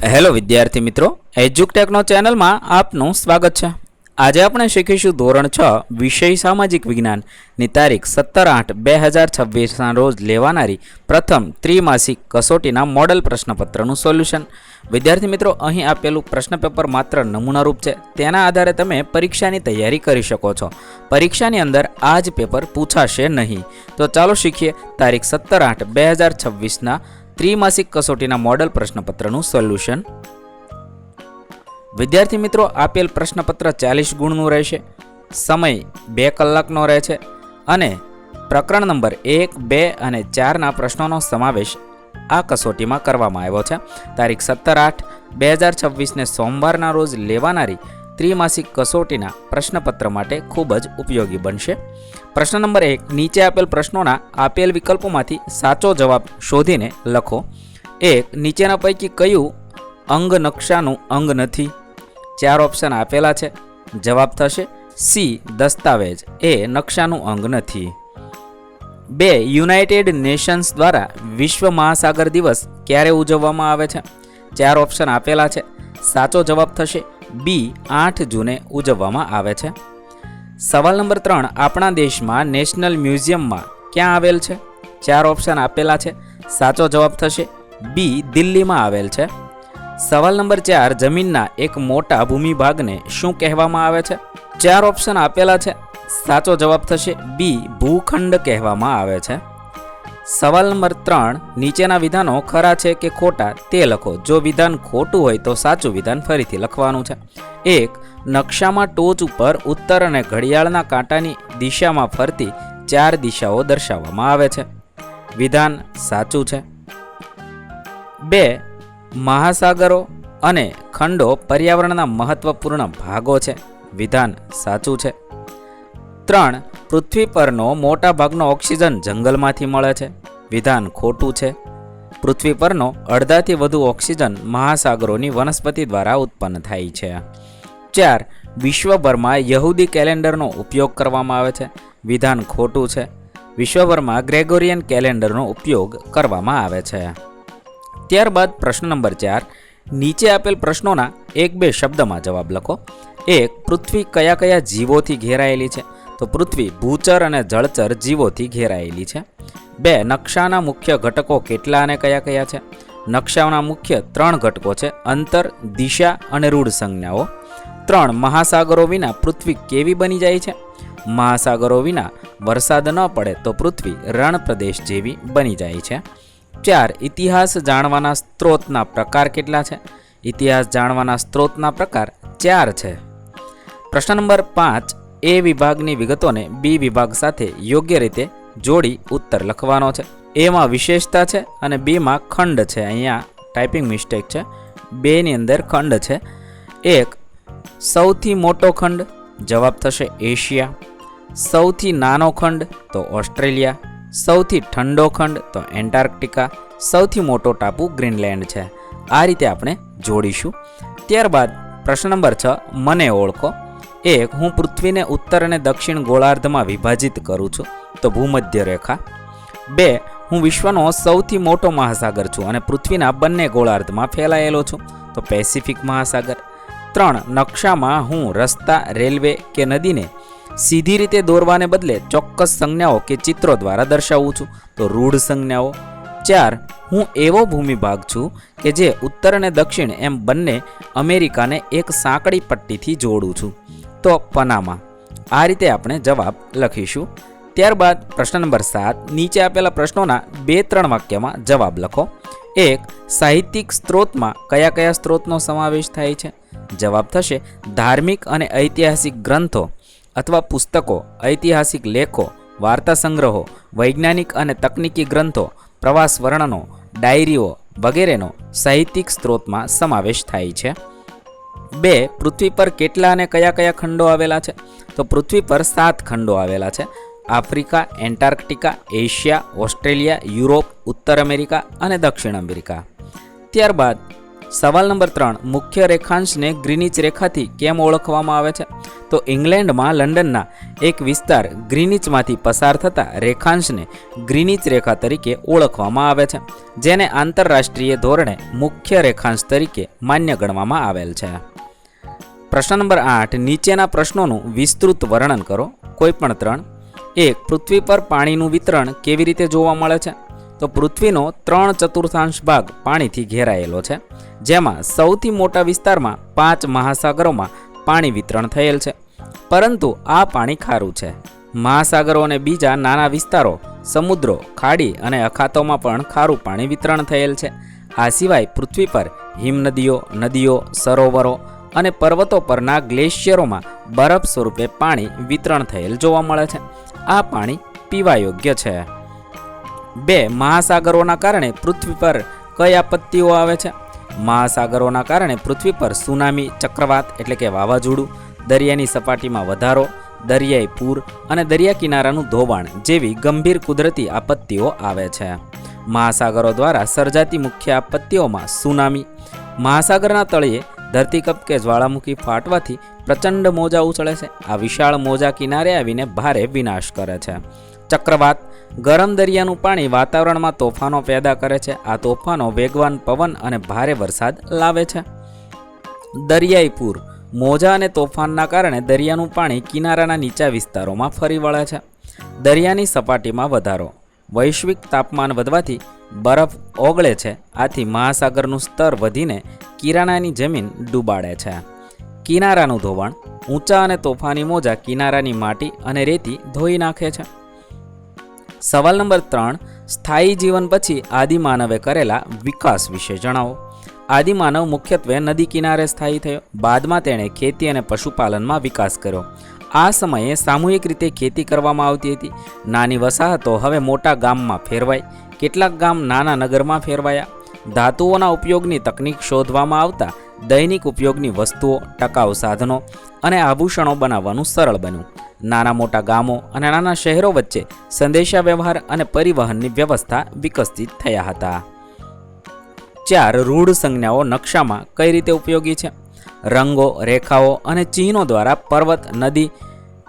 Hello વિદ્યાર્થી મિત્રો, એજ્યુકટેકનો ચેનલમાં આપનું સ્વાગત છે। આજે આપણે શીખીશું ધોરણ 6 વિષય સામાજિક વિજ્ઞાનની તારીખ 17/8/2026ના રોજ લેવાનારી પ્રથમ ત્રિમાસિક કસોટીના મોડલ પ્રશ્નપત્રનું સોલ્યુશન। વિદ્યાર્થી મિત્રો, અહીં આપેલું પ્રશ્ન પેપર માત્ર નમૂનારૂપ છે। તેના આધારે તમે પરીક્ષાની તૈયારી કરી શકો છો। પરીક્ષાની અંદર આ જ પેપર પૂછાશે નહીં। તો ચાલો શીખીએ તારીખ 17/8/2026ના ત્રિમાસિક કસોટીના મોડલ પ્રશ્નપત્રનું સોલ્યુશન। વિદ્યાર્થી મિત્રો, આપેલ પ્રશ્નપત્ર 40 ગુણનું રહેશે, સમય 2 કલાકનો રહે છે અને પ્રકરણ નંબર 1, 2 અને 4ના પ્રશ્નોનો સમાવેશ આ કસોટીમાં કરવામાં આવ્યો છે। તારીખ 17/8/2026ને સોમવારના રોજ લેવાનારી ત્રિમાસિક કસોટીના પ્રશ્નપત્ર માટે ખૂબ જ ઉપયોગી બનશે। પ્રશ્ન નંબર 1, નીચે આપેલ પ્રશ્નોના આપેલ વિકલ્પોમાંથી સાચો જવાબ શોધીને લખો। 1. નીચેના પૈકી કયું અંગ નકશાનું અંગ નથી? 4 ઓપ્શન આપેલા છે। જવાબ થશે સી, દસ્તાવેજ એ નકશાનું અંગ નથી। 2. યુનાઇટેડ નેશન્સ દ્વારા વિશ્વ મહાસાગર દિવસ ક્યારે ઉજવવામાં આવે છે? 4 ઓપ્શન આપેલા છે। સાચો જવાબ થશે બી, 8 જૂને ઉજવવામાં આવે છે। સવાલ નંબર 3, આપણા દેશમાં નેશનલ મ્યુઝિયમમાં ક્યાં આવેલ છે? 4 ઓપ્શન આપેલા છે। સાચો જવાબ થશે બી, દિલ્હીમાં આવેલ છે। સવાલ નંબર 4, જમીનના એક મોટા ભૂમિભાગને શું કહેવામાં આવે છે? 4 ઓપ્શન આપેલા છે। સાચો જવાબ થશે બી, ભૂખંડ કહેવામાં આવે છે। સવાલ નંબર 3, નીચેના વિધાનો ખરા છે કે ખોટા તે લખો। જો વિધાન ખોટું હોય તો સાચું વિધાન ફરીથી લખવાનું છે। 1. નકશામાં ટોચ ઉપર ઉત્તર અને ઘડિયાળના કાંટાની દિશામાં ફરતી 4 દિશાઓ દર્શાવવામાં આવે છે। વિધાન સાચું છે। 2. મહાસાગરો અને ખંડો પર્યાવરણના મહત્વપૂર્ણ ભાગો છે। વિધાન સાચું છે। 3. પૃથ્વી પરનો મોટા ભાગનો ઓક્સિજન જંગલમાંથી મળે છે। વિધાન ખોટું છે। પૃથ્વી પરનો અડધાથી વધુ ઓક્સિજન મહાસાગરોની વનસ્પતિ દ્વારા ઉત્પન્ન થાય છે। 4. વિશ્વભરમાં યહૂદી કેલેન્ડરનો ઉપયોગ કરવામાં આવે છે। વિધાન ખોટું છે। વિશ્વભરમાં ગ્રેગોરિયન કેલેન્ડરનો ઉપયોગ કરવામાં આવે છે। ત્યારબાદ પ્રશ્ન નંબર 4, નીચે આપેલ પ્રશ્નોના 1-2 શબ્દમાં જવાબ લખો। 1. પૃથ્વી કયા કયા જીવોથી ઘેરાયેલી છે? તો પૃથ્વી ભૂચર અને જળચર જીવોથી ઘેરાયેલી છે। 2. નકશાના મુખ્ય ઘટકો કેટલા અને કયા કયા છે? નકશાના મુખ્ય 3 ઘટકો છે: અંતર, દિશા અને રૂઢ સંજ્ઞાઓ। 3. મહાસાગરો વિના પૃથ્વી કેવી બની જાય છે? મહાસાગરો વિના વરસાદ ન પડે તો પૃથ્વી રણ પ્રદેશ જેવી બની જાય છે। 4. ઇતિહાસ જાણવાના સ્ત્રોતના પ્રકાર કેટલા છે? ઇતિહાસ જાણવાના સ્ત્રોતના પ્રકાર 4 છે। પ્રશ્ન નંબર 5, એ વિભાગની વિગતોને બી વિભાગ સાથે યોગ્ય રીતે જોડી ઉત્તર લખવાનો છે। એમાં વિશેષતા છે અને બીમાં ખંડ છે। અહીંયા ટાઈપિંગ મિસ્ટેક છે, 2 ની અંદર ખંડ છે। 1. સૌથી મોટો ખંડ? જવાબ થશે એશિયા। સૌથી નાનો ખંડ? તો ઓસ્ટ્રેલિયા। સૌથી ઠંડો ખંડ? તો એન્ટાર્કટિકા। સૌથી મોટો ટાપુ ગ્રીનલેન્ડ છે। આ રીતે આપણે જોડીશું। ત્યારબાદ પ્રશ્ન નંબર 6, મને ઓળખો। 1. હું પૃથ્વીને ઉત્તર અને દક્ષિણ ગોળાર્ધમાં વિભાજિત કરું છું, તો ભૂમધ્ય રેખા। 2. હું વિશ્વનો સૌથી મોટો મહાસાગર છું અને પૃથ્વીના બંને ગોળાર્ધમાં ફેલાયેલો છું, તો પેસિફિક મહાસાગર। 3. નકશામાં હું રસ્તા, રેલવે કે નદીને સીધી રીતે દોરવાને બદલે ચોક્કસ સંજ્ઞાઓ કે ચિત્રો દ્વારા દર્શાવું છું, તો રૂઢ સંજ્ઞાઓ। 4. હું એવો ભૂમિભાગ છું કે જે ઉત્તર અને દક્ષિણ એમ બંને અમેરિકાને એક સાંકડી પટ્ટીથી જોડું છું, તો પનામા। આ રીતે આપણે જવાબ લખીશું। ત્યારબાદ પ્રશ્ન નંબર 7, નીચે આપેલા પ્રશ્નોના 2-3 વાક્યમાં જવાબ લખો। 1. સાહિત્યિક સ્ત્રોતમાં કયા કયા સ્ત્રોતનો સમાવેશ થાય છે? જવાબ થશે ધાર્મિક અને ઐતિહાસિક ગ્રંથો અથવા પુસ્તકો, ઐતિહાસિક લેખો, વાર્તા સંગ્રહો, વૈજ્ઞાનિક અને તકનીકી ગ્રંથો, પ્રવાસ વર્ણનો, ડાયરીઓ વગેરેનો સાહિત્યિક સ્ત્રોતમાં સમાવેશ થાય છે। 2. પૃથ્વી પર કેટલા અને કયા કયા ખંડો આવેલા છે? તો પૃથ્વી પર 7 ખંડો આવેલા છે: Africa, Antarctica, Asia, Australia, Europe, ઉત્તર અમેરિકા અને દક્ષિણ અમેરિકા। ત્યારબાદ સવાલ નંબર 3, મુખ્ય રેખાંશને ગ્રીનિચ રેખાથી કેમ ઓળખવામાં આવે છે? તો ઇંગ્લેન્ડમાં લંડનના એક વિસ્તાર ગ્રીનિચમાંથી પસાર થતા રેખાંશને ગ્રીનિચ રેખા તરીકે ઓળખવામાં આવે છે, જેને આંતરરાષ્ટ્રીય ધોરણે મુખ્ય રેખાંશ તરીકે માન્ય ગણવામાં આવેલ છે. પ્રશ્ન નંબર 8, નીચેના પ્રશ્નોનું વિસ્તૃત વર્ણન કરો. કોઈ પણ 3. 1. પૃથ્વી પર પાણીનું વિતરણ કેવી રીતે જોવા મળે છે? તો પૃથ્વીનો 3/4 ભાગ પાણીથી ઘેરાયેલો છે, જેમાં સૌથી મોટા વિસ્તારમાં 5 મહાસાગરોમાં પાણી વિતરણ થયેલ છે, પરંતુ આ પાણી ખારું છે. મહાસાગરો અને બીજા નાના વિસ્તારો, સમુદ્રો, ખાડી અને અખાતોમાં પણ ખારું પાણી વિતરણ થયેલ છે. આ સિવાય પૃથ્વી પર હિમનદીઓ, નદીઓ, સરોવરો અને પર્વતો પરના ગ્લેશિયરોમાં બરફ સ્વરૂપે પાણી વિતરણ થયેલ જોવા મળે છે. આ પાણી પીવા યોગ્ય છે. 2. મહાસાગરોના કારણે પૃથ્વી પર કઈ આપત્તિઓ આવે છે? મહાસાગરોના કારણે પૃથ્વી પર સુનામી, ચક્રવાત એટલે કે વાવાઝોડું, દરિયાની સપાટીમાં વધારો, દરિયાઈ પૂર અને દરિયા કિનારાનું ધોવાણ જેવી ગંભીર કુદરતી આપત્તિઓ આવે છે. મહાસાગરો દ્વારા સર્જાતી મુખ્ય આપત્તિઓમાં સુનામી, મહાસાગરના તળિયે ધરતીકંપ કે જ્વાળામુખી ફાટવાથી પ્રચંડ મોજા ઉછળે છે. આ વિશાળ મોજા કિનારે આવીને ભારે વિનાશ કરે છે. ચક્રવાત, ગરમ દરિયાનું પાણી વાતાવરણમાં તોફાનો પેદા કરે છે. આ તોફાનો વેગવાન પવન અને ભારે વરસાદ લાવે છે. દરિયાઈ પૂર, મોજા અને તોફાનના કારણે દરિયાનું પાણી કિનારાના નીચા વિસ્તારોમાં ફરી વળે છે. દરિયાની સપાટીમાં વધારો, વૈશ્વિક તાપમાન વધવાથી બરફ ઓગળે છે. આથી મહાસાગરનું સ્તર વધીને કિનારાની જમીન ડૂબાડે છે. કિનારાનું ધોવાણ, ઊંચા અને તોફાની મોજા કિનારાની માટી અને રેતી ધોઈ નાખે છે. સવાલ નંબર 3, સ્થાયી જીવન પછી આદિમાનવે કરેલા વિકાસ વિશે જણાવો. આદિમાનવ મુખ્યત્વે નદી કિનારે સ્થાયી થયો. બાદમાં તેણે ખેતી અને પશુપાલનમાં વિકાસ કર્યો. આ સમયે સામૂહિક રીતે ખેતી કરવામાં આવતી હતી. નાની વસાહતો હવે મોટા ગામમાં ફેરવાઈ. કેટલાક ગામ નાના નગરમાં ફેરવાયા. ધાતુઓના ઉપયોગની તકનીક શોધવામાં આવતા દૈનિક ઉપયોગની વસ્તુઓ, ટકાઉ સાધનો અને આભૂષણો બનાવવાનું સરળ બન્યું. નાના મોટા ગામો અને નાના શહેરો વચ્ચે સંદેશા વ્યવહાર અને પરિવહનની વ્યવસ્થા વિકસિત થયા હતા. 4. રૂઢ સંજ્ઞાઓ નકશામાં કઈ રીતે ઉપયોગી છે? રંગો, રેખાઓ અને ચિહ્નો દ્વારા પર્વત, નદી,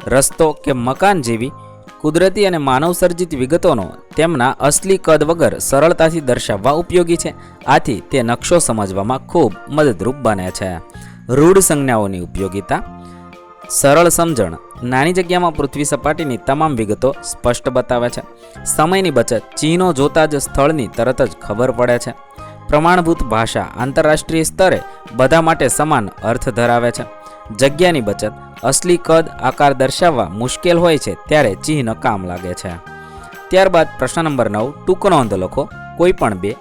રસ્તો કે મકાન જેવી કુદરતી અને માનવસર્જિત વિગતોનો તેમના અસલી કદ વગર સરળતાથી દર્શાવવા ઉપયોગી છે. આથી તે નકશો સમજવામાં ખૂબ મદદરૂપ બને છે. રૂઢ સંજ્ઞાઓની ઉપયોગિતા: સરળ સમજણ, નાની જગ્યામાં પૃથ્વી સપાટીની તમામ વિગતો સ્પષ્ટ બતાવે છે. સમયની બચત, ચિહ્નો જોતા જ સ્થળની તરત જ ખબર પડે છે. પ્રમાણભૂત ભાષા, આંતરરાષ્ટ્રીય સ્તરે બધા માટે સમાન અર્થ ધરાવે છે. જગ્યાની બચત, અસલી કદ, આકાર દર્શાવવા મુશ્કેલ હોય છે ત્યારે ચિહ્ન કામ લાગે છે. ત્યારબાદ પ્રશ્ન નંબર 9, ટૂંક નોંધ લખો. કોઈ પણ 2.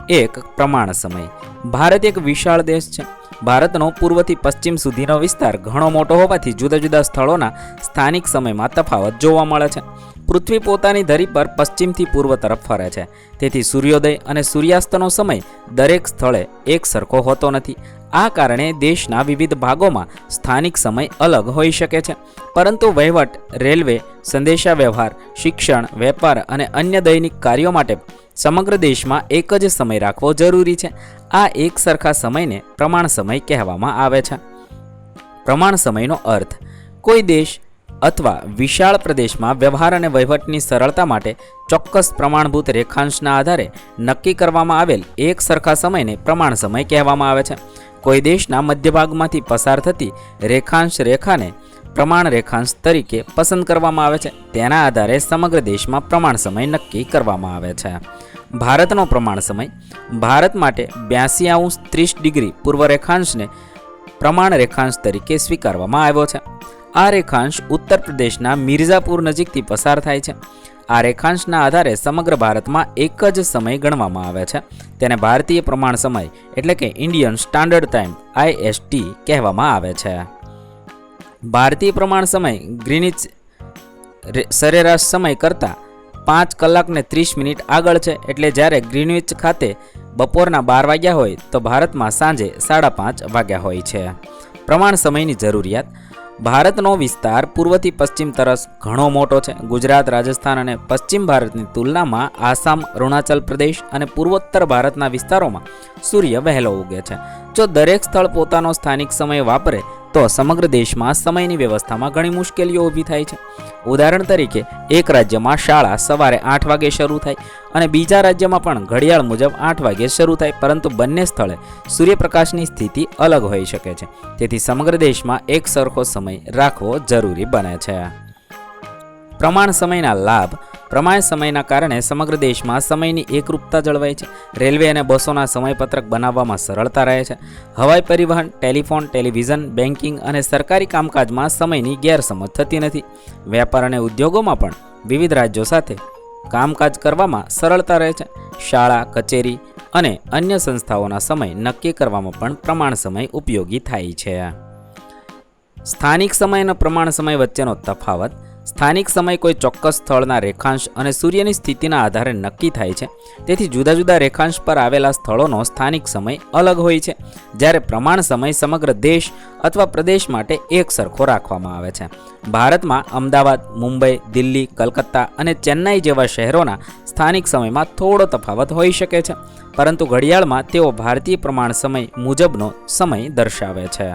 1. પ્રમાણ સમય. ભારત એક વિશાળ દેશ છે. ભારતનો પૂર્વથી પશ્ચિમ સુધીનો વિસ્તાર ઘણો મોટો હોવાથી જુદા જુદા સ્થળોના સ્થાનિક સમયમાં તફાવત જોવા મળે છે. પૃથ્વી પોતાની ધરી પર પશ્ચિમથી પૂર્વ તરફ ફરે છે, તેથી સૂર્યોદય અને સૂર્યાસ્તનો સમય દરેક સ્થળે એક સરખો હોતો નથી. આ કારણે દેશના વિવિધ ભાગોમાં સ્થાનિક સમય અલગ હોઈ શકે છે, પરંતુ વહીવટ, રેલવે, સંદેશાવ્યવહાર, શિક્ષણ, વેપાર અને અન્ય દૈનિક કાર્યો માટે સમગ્ર દેશમાં એક જ સમય રાખવો જરૂરી છે. આ એક સરખા સમયને પ્રમાણ સમય કહેવામાં આવે છે. પ્રમાણ સમયનો અર્થ: કોઈ દેશ અથવા વિશાળ પ્રદેશમાં વ્યવહાર અને વહીવટની સરળતા માટે ચોક્કસ પ્રમાણભૂત રેખાંશના આધારે નક્કી કરવામાં આવેલ એક સરખા સમયને પ્રમાણ સમય કહેવામાં આવે છે. કોઈ દેશના મધ્યભાગમાંથી પસાર થતી રેખાંશ રેખાને પ્રમાણ રેખાંશ તરીકે પસંદ કરવામાં આવે છે. તેના આધારે સમગ્ર દેશમાં પ્રમાણ સમય નક્કી કરવામાં આવે છે. ભારતનો પ્રમાણ સમય: ભારત માટે 82°30 પૂર્વ રેખાંશને પ્રમાણ રેખાંશ તરીકે સ્વીકારવામાં આવ્યો છે. આ રેખાંશ ઉત્તર પ્રદેશના મિર્ઝાપુર નજીકથી પસાર થાય છે. આ રેખાંશના આધારે સમગ્ર ભારતમાં એક જ સમય ગણવામાં આવે છે. તેને ભારતીય પ્રમાણ સમય એટલે કે ઇન્ડિયન સ્ટાન્ડર્ડ ટાઈમ IST કહેવામાં આવે છે. ભારતીય પ્રમાણ સમય ગ્રીનિચ સરેરાશ સમય કરતાં 5 કલાક ને 30 મિનિટ આગળ છે. એટલે જ્યારે ગ્રીનવિચ ખાતે બપોરના 12 વાગ્યા હોય તો ભારતમાં સાંજે 5:30 વાગ્યા હોય છે. પ્રમાણ સમયની જરૂરિયાત: ભારતનો વિસ્તાર પૂર્વથી પશ્ચિમ તરફ ઘણો મોટો છે. ગુજરાત, રાજસ્થાન અને પશ્ચિમ ભારતની તુલનામાં આસામ, અરુણાચલ પ્રદેશ અને પૂર્વોત્તર ભારતના વિસ્તારોમાં સૂર્ય વહેલો ઉગે છે. જો દરેક સ્થળ પોતાનો સ્થાનિક સમય વાપરે તો સમગ્ર દેશમાં સમયની વ્યવસ્થામાં ઘણી મુશ્કેલીઓ ઊભી થાય છે. ઉદાહરણ તરીકે, એક રાજ્યમાં શાળા સવારે 8 વાગે શરૂ થાય અને બીજા રાજ્યમાં પણ ઘડિયાળ મુજબ 8 વાગે શરૂ થાય, પરંતુ બંને સ્થળે સૂર્યપ્રકાશની સ્થિતિ અલગ હોઈ શકે છે. તેથી સમગ્ર દેશમાં એક સરખો સમય રાખવો જરૂરી બને છે. પ્રમાણ સમયના લાભ. પ્રમાણ સમયના કારણે સમગ્ર દેશમાં સમયની એકરૂપતા જળવાય છે. રેલવે અને બસોના સમયપત્રક બનાવવામાં સરળતા રહે છે. હવાઈ પરિવહન, ટેલિફોન, ટેલિવિઝન, બેન્કિંગ અને સરકારી કામકાજમાં સમયની ગેરસમજ થતી નથી. વેપાર અને ઉદ્યોગોમાં પણ વિવિધ રાજ્યો સાથે કામકાજ કરવામાં સરળતા રહે છે. શાળા, કચેરી અને અન્ય સંસ્થાઓના સમય નક્કી કરવામાં પણ પ્રમાણ સમય ઉપયોગી થાય છે. સ્થાનિક સમય અને પ્રમાણ સમય વચ્ચેનો તફાવત. સ્થાનિક સમય કોઈ ચોક્કસ સ્થળના રેખાંશ અને સૂર્યની સ્થિતિના આધારે નક્કી થાય છે. તેથી જુદા જુદા રેખાંશ પર આવેલા સ્થળોનો સ્થાનિક સમય અલગ હોય છે, જ્યારે પ્રમાણ સમય સમગ્ર દેશ અથવા પ્રદેશ માટે એક સરખો રાખવામાં આવે છે. ભારતમાં અમદાવાદ, મુંબઈ, દિલ્હી, કલકત્તા અને ચેન્નાઈ જેવા શહેરોના સ્થાનિક સમયમાં થોડો તફાવત હોઈ શકે છે, પરંતુ ઘડિયાળમાં તેઓ ભારતીય પ્રમાણ સમય મુજબનો સમય દર્શાવે છે.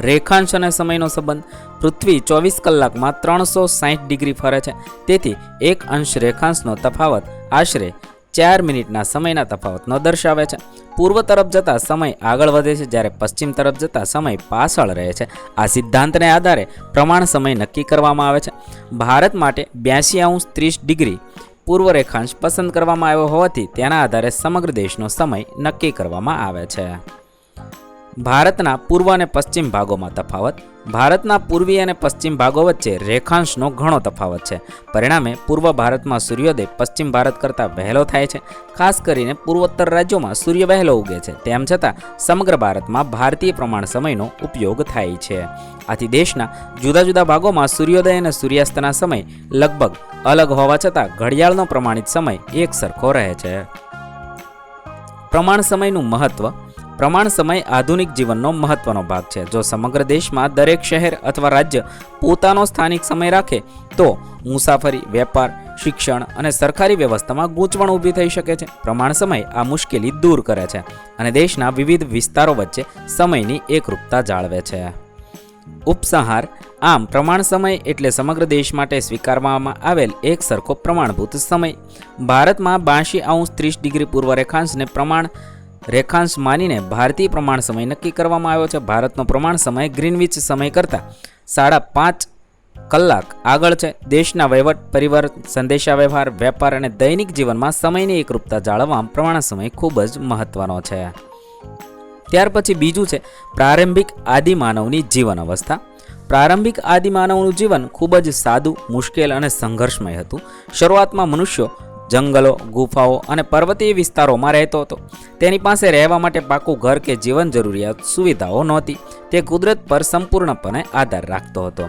રેખાંશ અને સમયનો સંબંધ. પૃથ્વી 24 કલાકમાં 360 ડિગ્રી ફરે છે. તેથી એક અંશ રેખાંશનો તફાવત આશરે 4 મિનિટના સમયના તફાવતનો દર્શાવે છે. પૂર્વ તરફ જતા સમય આગળ વધે છે, જ્યારે પશ્ચિમ તરફ જતા સમય પાછળ રહે છે. આ સિદ્ધાંતને આધારે પ્રમાણ સમય નક્કી કરવામાં આવે છે. ભારત માટે 82°30 પૂર્વ રેખાંશ પસંદ કરવામાં આવ્યો હોવાથી તેના આધારે સમગ્ર દેશનો સમય નક્કી કરવામાં આવે છે. ભારતના પૂર્વ અને પશ્ચિમ ભાગોમાં તફાવત. ભારતના પૂર્વીય અને પશ્ચિમ ભાગો વચ્ચે રેખાંશનો ઘણો તફાવત છે. પરિણામે પૂર્વ ભારતમાં સૂર્યોદય પશ્ચિમ ભારત કરતાં વહેલો થાય છે. ખાસ કરીને પૂર્વોત્તર રાજ્યોમાં સૂર્ય વહેલો ઉગે છે. તેમ છતાં સમગ્ર ભારતમાં ભારતીય પ્રમાણ સમયનો ઉપયોગ થાય છે. આથી દેશના જુદા જુદા ભાગોમાં સૂર્યોદય અને સૂર્યાસ્તના સમય લગભગ અલગ હોવા છતાં ઘડિયાળનો પ્રમાણિત સમય એક સરખો રહે છે. પ્રમાણ સમયનું મહત્વ. પ્રમાણ સમય આધુનિક જીવનનો મહત્વનો ભાગ છે. જો સમગ્ર દેશમાં દરેક શહેર અથવા રાજ્ય પોતાનો સ્થાનિક સમય રાખે તો મુસાફરી, વેપાર, શિક્ષણ અને સરકારી વ્યવસ્થામાં ગૂંચવણ ઊભી થઈ શકે છે. પ્રમાણ સમય આ મુશ્કેલી દૂર કરે છે અને દેશના વિવિધ વિસ્તારો વચ્ચે સમયની એકરૂપતા જાળવે છે. ઉપસંહાર. આમ પ્રમાણ સમય એટલે સમગ્ર દેશ માટે સ્વીકારવામાં આવેલ એક સરખો પ્રમાણભૂત સમય. ભારતમાં 82°30 પૂર્વ રેખાંશને પ્રમાણ રેખાંશ માનીને ભારતીય પ્રમાણ સમય નક્કી કરવામાં આવ્યો છે. ભારતનો પ્રમાણ સમય ગ્રીનવિચ સમય કરતાં 5.5 કલાક આગળ છે. દેશના વહીવટ, પરિવહન, સંદેશાવ્યવહાર, વેપાર અને દૈનિક જીવનમાં સમયની એકરૂપતા જાળવવામાં પ્રમાણ સમય ખૂબ જ મહત્વનો છે. ત્યાર પછી બીજું છે પ્રારંભિક આદિમાનવની જીવન અવસ્થા. પ્રારંભિક આદિમાનવનું જીવન ખૂબ જ સાદું, મુશ્કેલ અને સંઘર્ષમય હતું. શરૂઆતમાં મનુષ્યો જંગલો, ગુફાઓ અને પર્વતીય વિસ્તારોમાં રહેતો હતો. તેની પાસે રહેવા માટે પાકું ઘર કે જીવન જરૂરિયાત સુવિધાઓ નહોતી. તે કુદરત પર સંપૂર્ણપણે આધાર રાખતો હતો.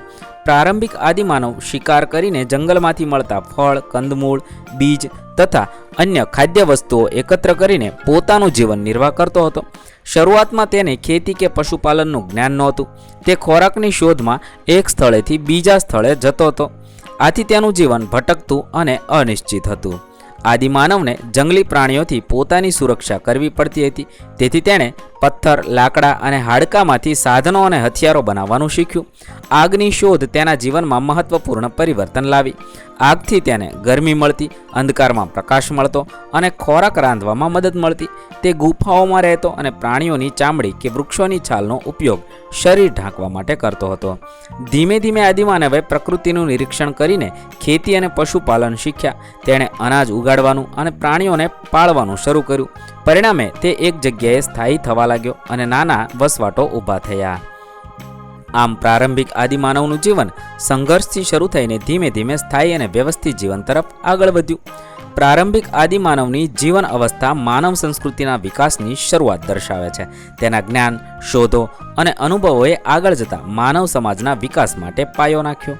પ્રારંભિક આદિમાનવ શિકાર કરીને જંગલમાંથી મળતા ફળ, કંદમૂળ, બીજ તથા અન્ય ખાદ્ય વસ્તુઓ એકત્ર કરીને પોતાનું જીવન નિર્વાહ કરતો હતો. શરૂઆતમાં તેને ખેતી કે પશુપાલનનું જ્ઞાન નહોતું. તે ખોરાકની શોધમાં એક સ્થળેથી બીજા સ્થળે જતો હતો. આથી તેનું જીવન ભટકતું અને અનિશ્ચિત હતું. આદિમાનવને જંગલી પ્રાણીઓથી પોતાની સુરક્ષા કરવી પડતી હતી. તેથી તેણે પથ્થર, લાકડા અને હાડકામાંથી સાધનો અને હથિયારો બનાવવાનું શીખ્યું. આગની શોધ તેના જીવનમાં મહત્વપૂર્ણ પરિવર્તન લાવી. આગથી તેને ગરમી મળતી, અંધકારમાં પ્રકાશ મળતો અને ખોરાક રાંધવામાં મદદ મળતી. તે ગુફાઓમાં રહેતો અને પ્રાણીઓની ચામડી કે વૃક્ષોની છાલનો ઉપયોગ શરીર ઢાંકવા માટે કરતો હતો. ધીમે ધીમે આદિમાનવે પ્રકૃતિનું નિરીક્ષણ કરીને ખેતી અને પશુપાલન શીખ્યા. તેણે અનાજ ઉગાડવાનું અને પ્રાણીઓને પાળવાનું શરૂ કર્યું. પરિણામે તે એક જગ્યાએ સ્થાયી થવા લાગ્યો અને નાના વસવાટો ઊભા થયા. આમ પ્રારંભિક આદિમાનવનું જીવન સંઘર્ષથી શરૂ થઈને ધીમે ધીમે સ્થાયી અને વ્યવસ્થિત જીવન તરફ આગળ વધ્યું. પ્રારંભિક આદિમાનવની જીવન અવસ્થા માનવ સંસ્કૃતિના વિકાસની શરૂઆત દર્શાવે છે. તેના જ્ઞાન, શોધો અને અનુભવોએ આગળ જતા માનવ સમાજના વિકાસ માટે પાયો નાખ્યો.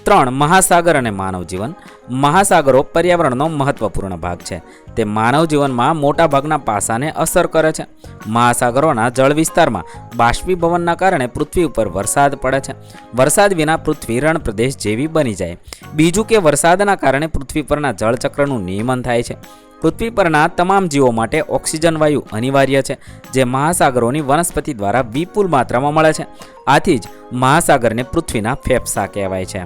3 મહાસાગર અને માનવ જીવન. મહાસાગરો પર્યાવરણનો મહત્વપૂર્ણ ભાગ છે. તે માનવ જીવનમાં મોટા ભાગના પાસાને અસર કરે છે. મહાસાગરોના જળ વિસ્તારમાં બાષ્પીભવનના કારણે પૃથ્વી ઉપર વરસાદ પડે છે. વરસાદ વિના પૃથ્વી રણ પ્રદેશ જેવી બની જાય. બીજું કે વરસાદના કારણે પૃથ્વી પરના જળચક્રનું નિયમન થાય છે. પૃથ્વી પરના તમામ જીવો માટે ઓક્સિજન વાયુ અનિવાર્ય છે, જે મહાસાગરોની વનસ્પતિ દ્વારા વિપુલ માત્રામાં મળે છે. આથી જ મહાસાગરને પૃથ્વીના ફેફસા કહેવાય છે.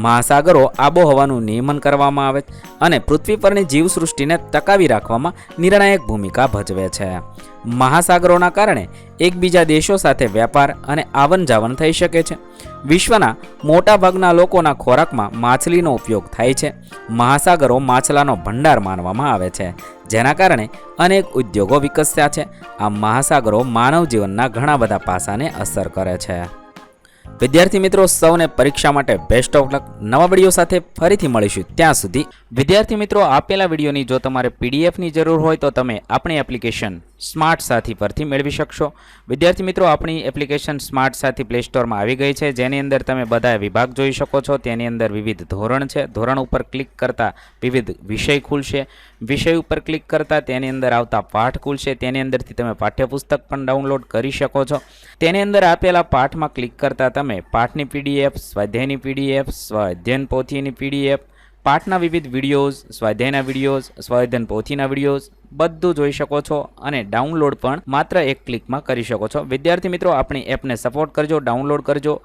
મહાસાગરો આબોહવાનું નિયમન કરવામાં આવે અને પૃથ્વી પરની જીવસૃષ્ટિને ટકાવી રાખવામાં નિર્ણાયક ભૂમિકા ભજવે છે. મહાસાગરોના કારણે એકબીજા દેશો સાથે વેપાર અને આવન જાવન થઈ શકે છે. વિશ્વના મોટાભાગના લોકોના ખોરાકમાં માછલીનો ઉપયોગ થાય છે. મહાસાગરો માછલાનો ભંડાર માનવામાં આવે છે, જેના કારણે અનેક ઉદ્યોગો વિકસ્યા છે. આ મહાસાગરો માનવ જીવનના ઘણા બધા પાસાને અસર કરે છે. વિદ્યાર્થી મિત્રો, સૌને પરીક્ષા માટે બેસ્ટ ઓફ લક. નવા વિડીયો સાથે ફરીથી મળીશું. ત્યાં સુધી વિદ્યાર્થી મિત્રો, આપેલા વિડીયોની જો તમારે પીડીએફની જરૂર હોય તો તમે આપણી એપ્લિકેશન સ્માર્ટ સાથી પરથી મેળવી શકશો. વિદ્યાર્થી મિત્રો, આપણી એપ્લિકેશન સ્માર્ટ સાથી પ્લે સ્ટોરમાં આવી ગઈ છે, જેની અંદર તમે બધા વિભાગ જોઈ શકો છો. તેની અંદર વિવિધ ધોરણ છે. ધોરણ ઉપર ક્લિક કરતાં વિવિધ વિષય ખુલશે. વિષય ઉપર ક્લિક કરતાં તેની અંદર આવતા પાઠ ખુલશે. તેની અંદરથી તમે પાઠ્યપુસ્તક પણ ડાઉનલોડ કરી શકો છો. તેની અંદર આપેલા પાઠમાં ક્લિક કરતાં તમે પાઠની પીડીએફ, સ્વાધ્યાયની પીડીએફ, સ્વાધ્યાયન પોથીની પીડીએફ, પાઠના વિવિધ વિડીયોઝ, સ્વાધ્યાયના વિડીયોઝ, સ્વાધ્યાયન પોથીના વિડીયોઝ બધું જોઈ શકો છો અને ડાઉનલોડ પણ માત્ર એક ક્લિકમાં કરી શકો છો. વિદ્યાર્થી મિત્રો, આપણી એપને સપોર્ટ કરજો, ડાઉનલોડ કરજો.